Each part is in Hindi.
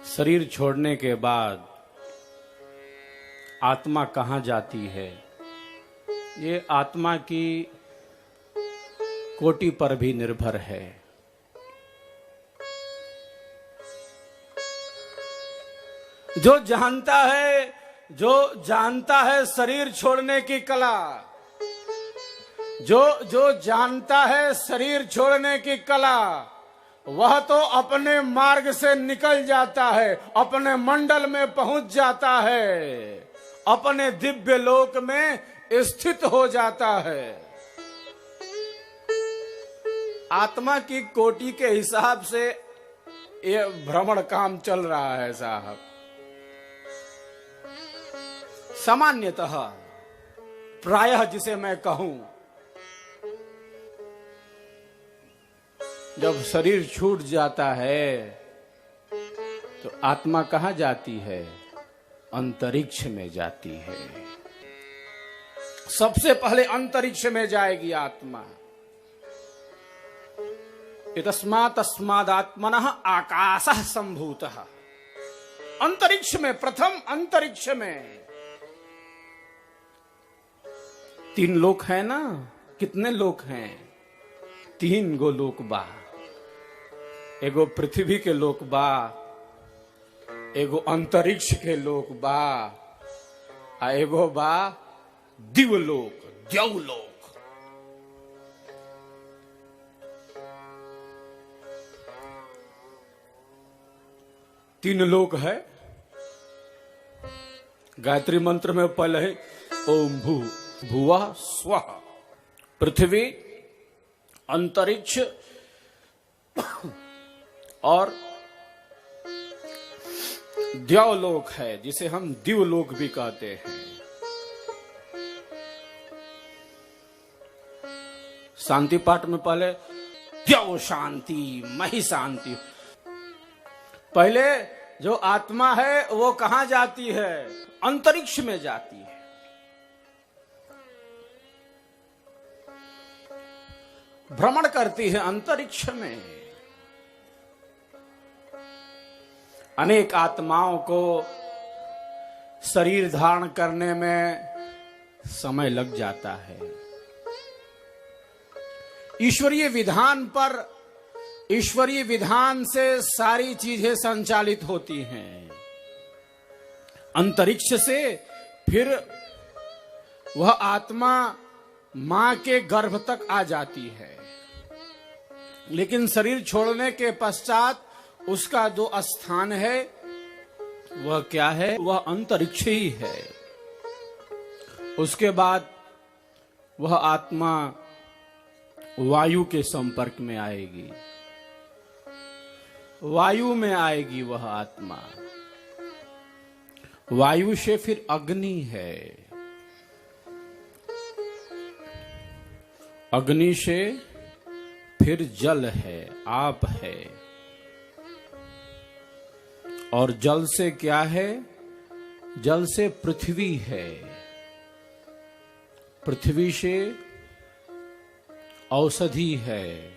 शरीर छोड़ने के बाद आत्मा कहाँ जाती है, ये आत्मा की कोटि पर भी निर्भर है। जो जानता है शरीर छोड़ने की कला, जो जानता है शरीर छोड़ने की कला, वह तो अपने मार्ग से निकल जाता है, अपने मंडल में पहुंच जाता है, अपने दिव्य लोक में स्थित हो जाता है। आत्मा की कोटि के हिसाब से ये भ्रमण काम चल रहा है साहब। सामान्यतः प्रायः जिसे मैं कहूं, जब शरीर छूट जाता है तो आत्मा कहाँ जाती है? अंतरिक्ष में जाती है। सबसे पहले अंतरिक्ष में जाएगी आत्मा। तस्मादात्मनः आकाशः संभूतः। अंतरिक्ष में, प्रथम अंतरिक्ष में। 3 लोक है ना? कितने लोक हैं? 3 गो लोक बा। एगो पृथ्वी के लोक बा, एगो अंतरिक्ष के लोक बा, आ एगो बा दिवलोक, द्यौलोक। तीन लोक है। गायत्री मंत्र में पहले है ओम भू भुवः स्वः। पृथ्वी, अंतरिक्ष और द्यौलोक है, जिसे हम दिवलोक भी कहते हैं। शांति पाठ में पहले द्यौ शांति मही शांति। पहले जो आत्मा है वो कहां जाती है? अंतरिक्ष में जाती है। भ्रमण करती है अंतरिक्ष में। अनेक आत्माओं को शरीर धारण करने में समय लग जाता है। ईश्वरीय विधान से सारी चीजें संचालित होती हैं। अंतरिक्ष से फिर वह आत्मा मां के गर्भ तक आ जाती है, लेकिन शरीर छोड़ने के पश्चात उसका जो स्थान है वह क्या है? वह अंतरिक्ष ही है। उसके बाद वह आत्मा वायु के संपर्क में आएगी। वायु में आएगी वह आत्मा। वायु से फिर अग्नि है, अग्नि से फिर जल है, आप है, और जल से क्या है? जल से पृथ्वी है, पृथ्वी से औषधि है,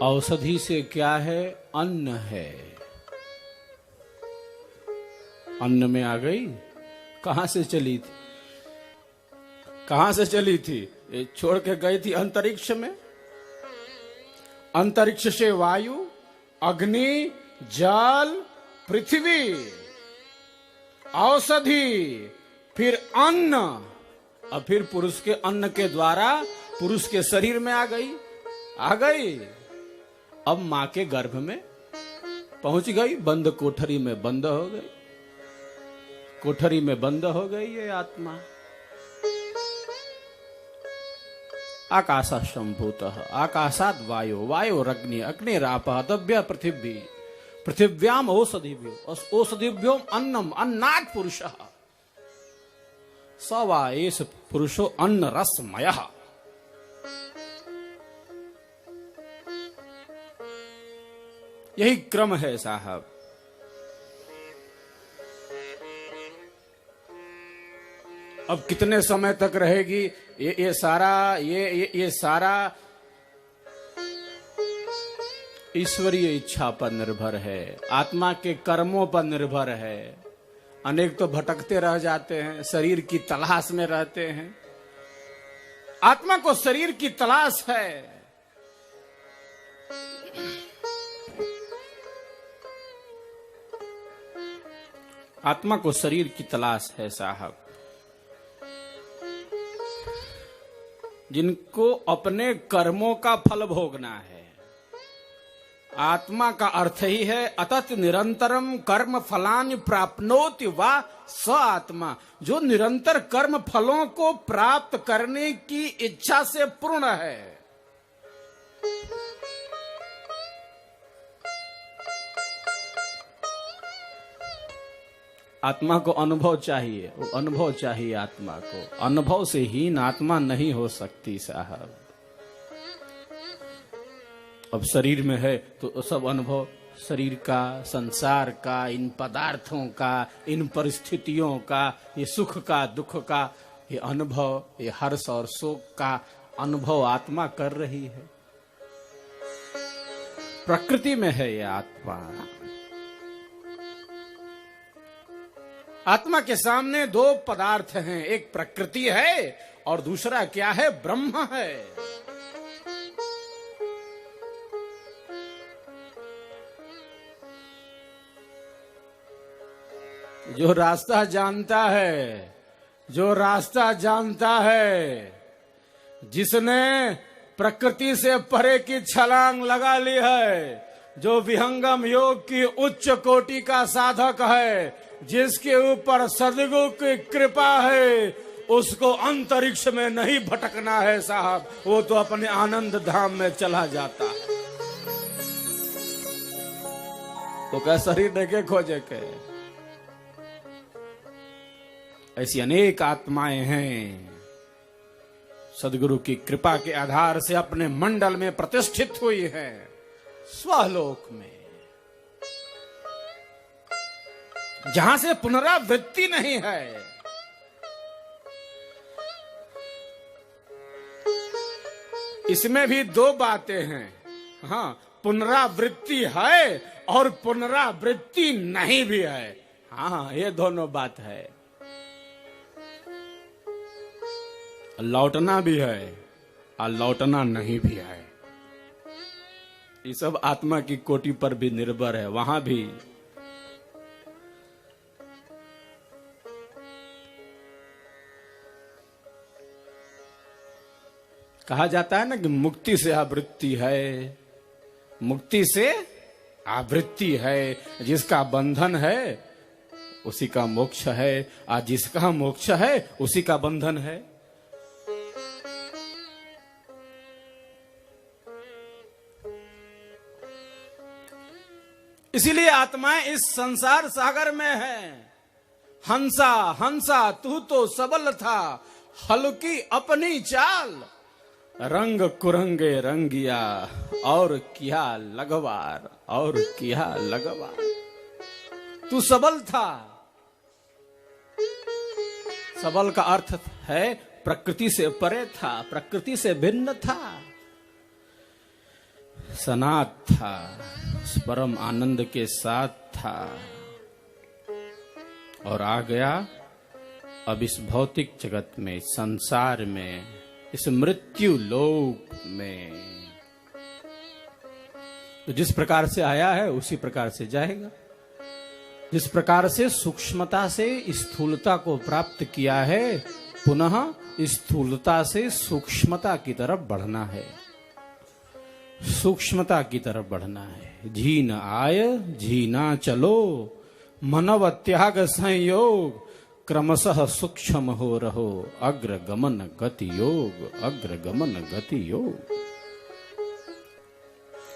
औषधि से क्या है? अन्न है। अन्न में आ गई। कहां से चली थी? कहां से चली थी? ये छोड़ के गई थी अंतरिक्ष में। अंतरिक्ष से वायु, अग्नि, जल, पृथ्वी, औषधि, फिर अन्न, और फिर पुरुष के अन्न के द्वारा पुरुष के शरीर में आ गई। अब मां के गर्भ में पहुंच गई। बंद कोठरी में बंद हो गई। कोठरी में बंद हो गई ये आत्मा। आकाशः संभूतः, आकाशात् वायो, वायोरग्नि, अग्निरापः, दभ्यः पृथिवी, पृथिव्याम औषधिभ्यो अन्नम, अन्नात् पुरुषः, स वा एष पुरुषो अन्न रसमयः। यही क्रम है साहब। अब कितने समय तक रहेगी ये सारा ईश्वरीय इच्छा पर निर्भर है, आत्मा के कर्मों पर निर्भर है। अनेक तो भटकते रह जाते हैं, शरीर की तलाश में रहते हैं। आत्मा को शरीर की तलाश है। आत्मा को शरीर की तलाश है साहब। जिनको अपने कर्मों का फल भोगना है। आत्मा का अर्थ ही है अतत निरंतरम कर्म फलानि प्राप्नोति वा स आत्मा, जो निरंतर कर्म फलों को प्राप्त करने की इच्छा से पूर्ण है। आत्मा को अनुभव चाहिए, वो अनुभव चाहिए आत्मा को। अनुभव से हीन आत्मा नहीं हो सकती साहब। अब शरीर में है तो सब अनुभव शरीर का, संसार का, इन पदार्थों का, इन परिस्थितियों का, ये सुख का, दुख का, ये अनुभव, ये हर्ष और शोक का अनुभव आत्मा कर रही है। प्रकृति में है ये आत्मा। आत्मा के सामने दो पदार्थ हैं, एक प्रकृति है और दूसरा क्या है? ब्रह्म है। जो रास्ता जानता है, जो रास्ता जानता है, जिसने प्रकृति से परे की छलांग लगा ली है, जो विहंगम योग की उच्च कोटि का साधक है, जिसके ऊपर सदगुरु की कृपा है, उसको अंतरिक्ष में नहीं भटकना है साहब। वो तो अपने आनंद धाम में चला जाता है। तो क्या शरीर देखे खोजे के? ऐसी अनेक आत्माएं हैं सदगुरु की कृपा के आधार से अपने मंडल में प्रतिष्ठित हुई है, स्वलोक में, जहां से पुनरावृत्ति नहीं है। इसमें भी दो बातें हैं। हाँ, पुनरावृत्ति है और पुनरावृत्ति नहीं भी है। हाँ, ये दोनों बात है। लौटना भी है और लौटना नहीं भी है। ये सब आत्मा की कोटि पर भी निर्भर है। वहां भी कहा जाता है ना कि मुक्ति से आवृत्ति है, मुक्ति से आवृत्ति है। जिसका बंधन है उसी का मोक्ष है, और जिसका मोक्ष है उसी का बंधन है। इसीलिए आत्माएं इस संसार सागर में है। हंसा हंसा तू तो सबल था, हल्की अपनी चाल, रंग कुरंगे रंगिया और किया लगवार, और किया लगवार। तू सबल था। सबल का अर्थ है प्रकृति से परे था, प्रकृति से भिन्न था, सनात था, परम आनंद के साथ था, और आ गया अब इस भौतिक जगत में, संसार में, इस मृत्यु लोक में। तो जिस प्रकार से आया है उसी प्रकार से जाएगा। जिस प्रकार से सूक्ष्मता से स्थूलता को प्राप्त किया है, पुनः स्थूलता से सूक्ष्मता की तरफ बढ़ना है, सूक्ष्मता की तरफ बढ़ना है। झीन आय झीना चलो, मनव त्याग संयोग, क्रमशः सूक्ष्म हो रहो, अग्र गमन गति योग, अग्र गमन गति योग।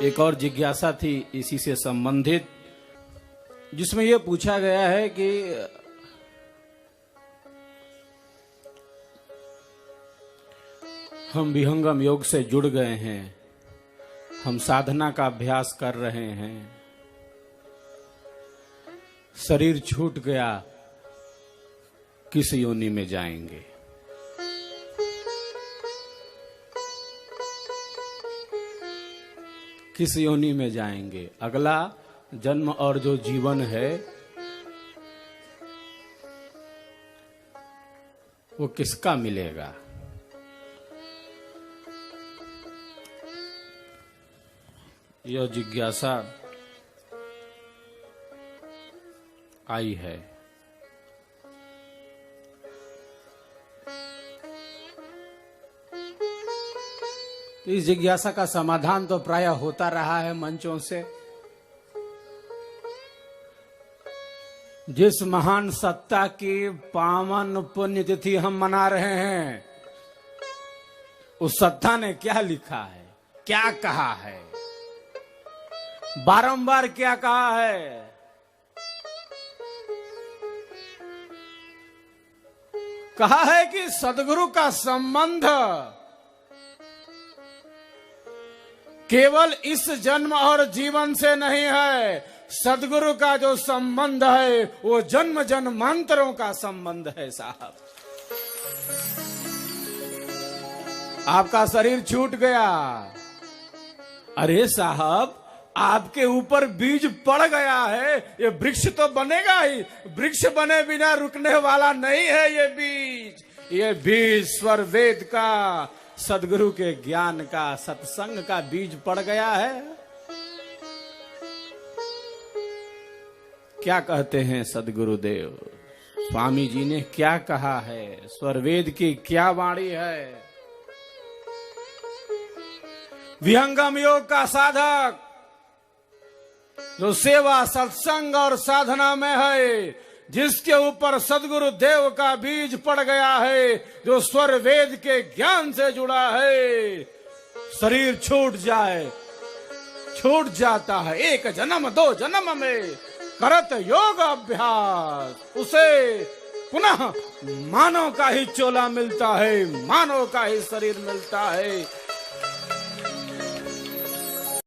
एक और जिज्ञासा थी इसी से संबंधित, जिसमें यह पूछा गया है कि हम विहंगम योग से जुड़ गए हैं, हम साधना का अभ्यास कर रहे हैं, शरीर छूट गया, किस योनि में जाएंगे? किस योनि में जाएंगे, अगला जन्म और जो जीवन है वो किसका मिलेगा। यह जिज्ञासा आई है। इस जिज्ञासा का समाधान तो प्रायः होता रहा है मंचों से। जिस महान सत्ता की पावन पुण्यतिथि हम मना रहे हैं, उस सत्ता ने क्या लिखा है, क्या कहा है, बारंबार क्या कहा है। कहा है कि सद्गुरु का संबंध केवल इस जन्म और जीवन से नहीं है, सद्गुरु का जो संबंध है वो जन्म जन्मांतरों का संबंध है। साहब, आपका शरीर छूट गया, अरे साहब आपके ऊपर बीज पड़ गया है, ये वृक्ष तो बनेगा ही, वृक्ष बने बिना रुकने वाला नहीं है ये बीज। ये बीज स्वर वेद का, सद्गुरु के ज्ञान का, सत्संग का बीज पड़ गया है। क्या कहते हैं सद्गुरुदेव स्वामी जी ने, क्या कहा है, स्वरवेद की क्या वाणी है। विहंगम योग का साधक जो सेवा सत्संग और साधना में है, जिसके ऊपर सद्गुरु देव का बीज पड़ गया है, जो स्वर वेद के ज्ञान से जुड़ा है, शरीर छूट जाए, छूट जाता है, एक जन्म दो जन्म में करत योग अभ्यास, उसे पुनः मानव का ही चोला मिलता है, मानव का ही शरीर मिलता है।